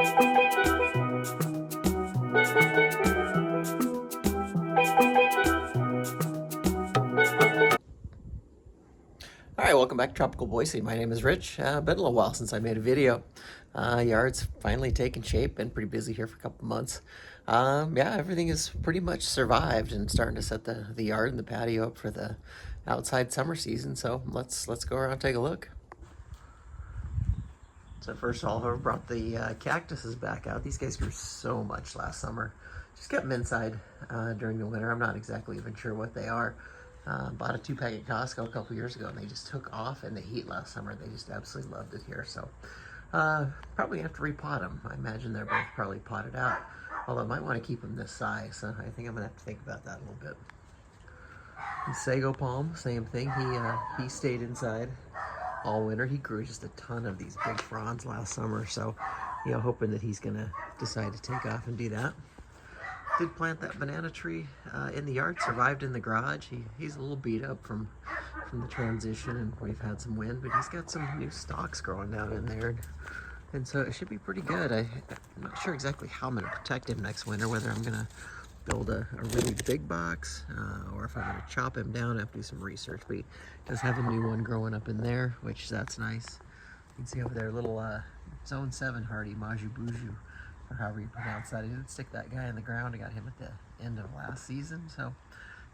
All right, welcome back to Tropical Boise. My name is Rich. Been a little while since I made a video. Yard's finally taken shape. Been pretty busy here for a couple months. Yeah, everything has pretty much survived and starting to set the yard and the patio up for the outside summer season. So let's go around and take a look. So first of all, I brought the cactuses back out. These guys grew so much last summer. Just kept them inside during the winter. I'm not exactly even sure what they are. Bought a 2-pack at Costco a couple years ago, and they just took off in the heat last summer. They just absolutely loved it here. So probably have to repot them. I imagine they're both probably potted out. Although I might want to keep them this size, so I think I'm gonna have to think about that a little bit. The sago palm, same thing. He stayed inside all winter. He grew just a ton of these big fronds last summer, so hoping that he's gonna decide to take off and do that. Did plant that banana tree in the yard, survived in the garage. He's a little beat up from the transition, and we've had some wind, but he's got some new stalks growing down in there, and so it should be pretty good. I'm not sure exactly how I'm gonna protect him next winter, whether I'm gonna build a really big box or if I'm gonna chop him down. I have to do some research, but he does have a new one growing up in there, which that's nice. You can see over there, little Zone 7 hardy, Maju Buju, or however you pronounce that. He didn't stick that guy in the ground. I got him at the end of last season, so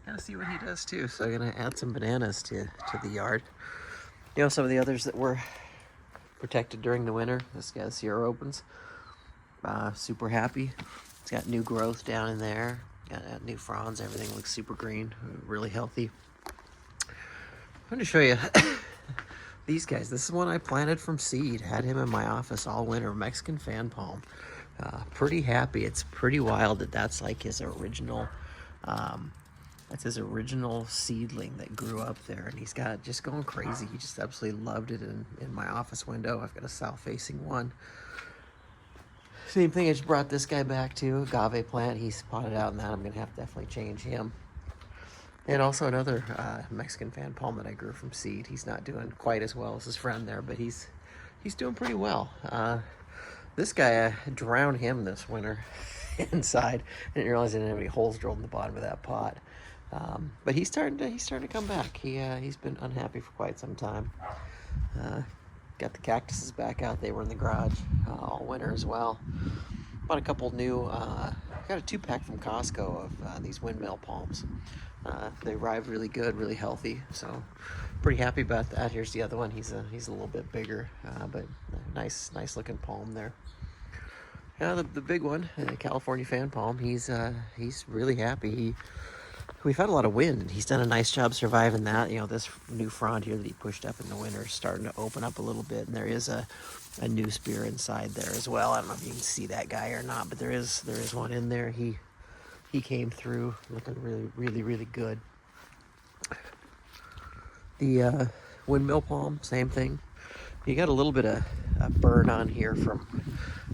kind of see what he does too. So I'm gonna add some bananas to the yard. Some of the others that were protected during the winter. This guy, Sierra Opens, super happy. It's got new growth down in there. Got new fronds. Everything looks super green, really healthy. I'm going to show you these guys. This is one I planted from seed. Had him in my office all winter. Mexican fan palm. Pretty happy. It's pretty wild that that's like his original. That's his original seedling that grew up there, and he's got just going crazy. He just absolutely loved it in my office window. I've got a south-facing one. Same thing, I just brought this guy back too, agave plant. He's potted out, and that I'm gonna have to definitely change him. And also another Mexican fan palm that I grew from seed. He's not doing quite as well as his friend there, but he's doing pretty well. This guy, I drowned him this winter inside. I didn't realize I didn't have any holes drilled in the bottom of that pot. But he's starting to come back. He's been unhappy for quite some time. Got the cactuses back out. They were in the garage all winter as well. Bought a couple new, got a 2-pack from Costco of these windmill palms. They arrived really good, really healthy, so pretty happy about that. Here's the other one. He's a little bit bigger, but nice looking palm there. The big one, the California fan palm. He's really happy. We've had a lot of wind. He's done a nice job surviving that. This new frond here that he pushed up in the winter is starting to open up a little bit, and there is a new spear inside there as well. I don't know if you can see that guy or not, but there is one in there. He came through looking really good. The windmill palm, same thing. You got a little bit of a burn on here from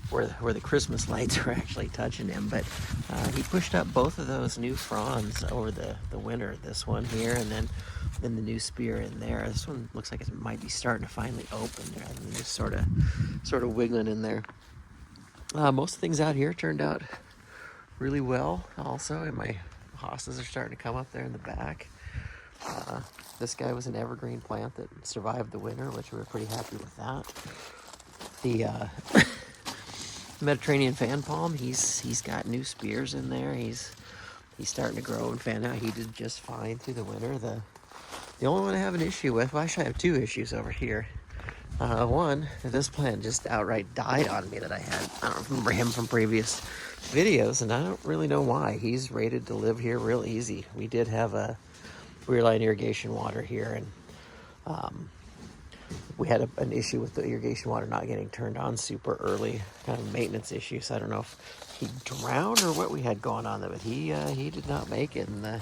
where the Christmas lights are actually touching him, but he pushed up both of those new fronds over the winter. This one here, and then the new spear in there. This one looks like it might be starting to finally open rather than just sort of wiggling in there. Most of the things out here turned out really well also, and my hostas are starting to come up there in the back. This guy was an evergreen plant that survived the winter, which we were pretty happy with that. The Mediterranean fan palm, he's got new spears in there. He's starting to grow and fan out. He did just fine through the winter. The only one I have an issue with, well, actually I have 2 issues over here. One, this plant just outright died on me that I had. I don't remember him from previous videos, and I don't really know why. He's rated to live here real easy. We did have a rear line irrigation water here, and we had an issue with the irrigation water not getting turned on super early, kind of a maintenance issue. So I don't know if he drowned or what we had going on there, but he did not make it, and the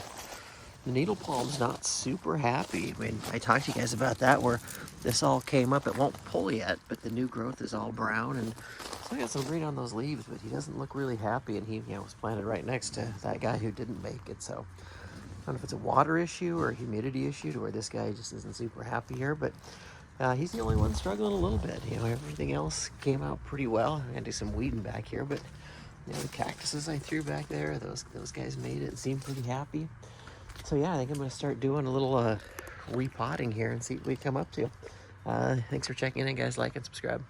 needle palm's not super happy. I mean, I talked to you guys about that, where this all came up. It won't pull yet, but the new growth is all brown, and still got some green on those leaves, but he doesn't look really happy, and he was planted right next to that guy who didn't make it. So I don't know if it's a water issue or a humidity issue to where this guy just isn't super happy here, but He's the only one struggling a little bit. You know, everything else came out pretty well. I'm gonna do some weeding back here, but you know, the cactuses I threw back there, those guys made it and seemed pretty happy. So yeah, I think I'm gonna start doing a little repotting here and see what we come up to. Thanks for checking in, guys. Like and subscribe.